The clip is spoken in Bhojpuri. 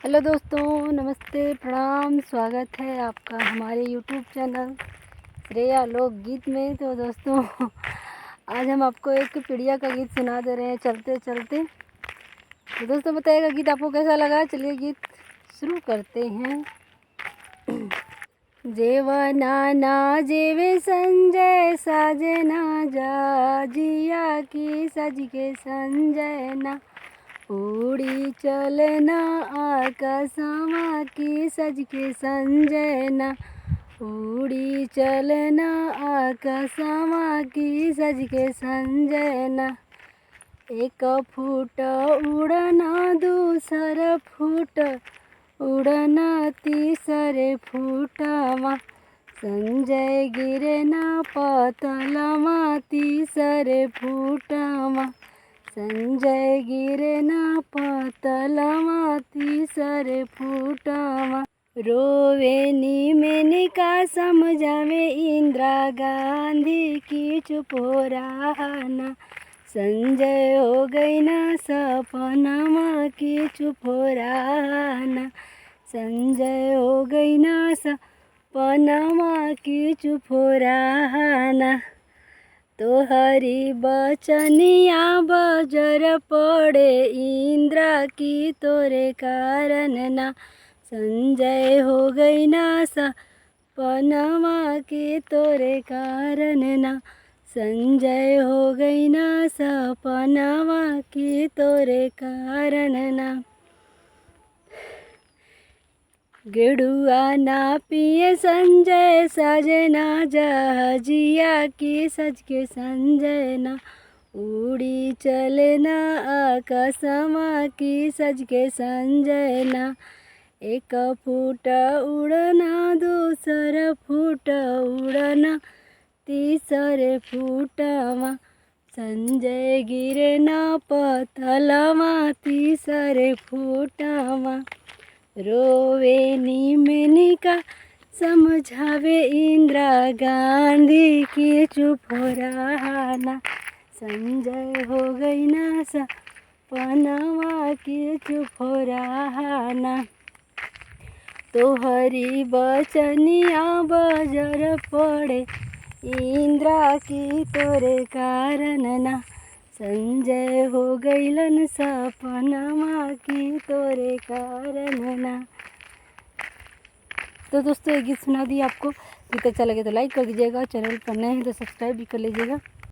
हेलो दोस्तों, नमस्ते, प्रणाम। स्वागत है आपका हमारे यूट्यूब चैनल श्रेया लोकगीत में। तो दोस्तों आज हम आपको एक चिड़िया का गीत सुना दे रहे हैं चलते चलते। तो दोस्तों बताइएगा गीत आपको कैसा लगा। चलिए गीत शुरू करते हैं। जेवना ना जेवे संजय साजना जा जिया की सज के संजय ना उड़ी चलना आकाशमा की सज के संजयना उड़ी चलना आकाशमा की सज के संजयना एक फूट उड़ना दूसर फूट उड़ना तीसरे फूटमा संजय गिरना पतलमा तीसरे फूटमा संजय गिरना पतलमा तीसरे फूटमा रोवे मेनका समझावे इंदिरा गांधी की चुप हो रहना संजय हो गई ना सपनमा की चुप हो रहना संजय हो गई ना सपनमा की चुप हो रहना तोहरी बचनिया बजर पड़े इंदिरा की तोरे कारण ना संजय हो गई ना सपनमा के तोरे कारण ना संजय हो गई ना सपनमा के तोरे कारण ना गेड़ुआ ना पिए संजय सजना जहाजिया की सज के संजय ना उड़ी चलना आकाशमा की सज के संजय ना एक फूट उड़ना दूसर फूट उड़ना तीसरे फूटमा संजय गिरना पतलमा तीसरे फूटमा रोवे मेनका समझावे इंदिरा गांधी की चुप हो रहना संजय हो गई ना सपनमा की चुप हो रहना तोहरी बचनिया बजर पड़े इंदिरा की तोरे कारण ना संजय हो गईलन सपनमा की तोरे कारण ना। तो दोस्तों ये गीत सुना दिया आपको। गीत अच्छा लगे तो लाइक कर दीजिएगा, चैनल पर नए हैं तो सब्सक्राइब भी कर लीजिएगा।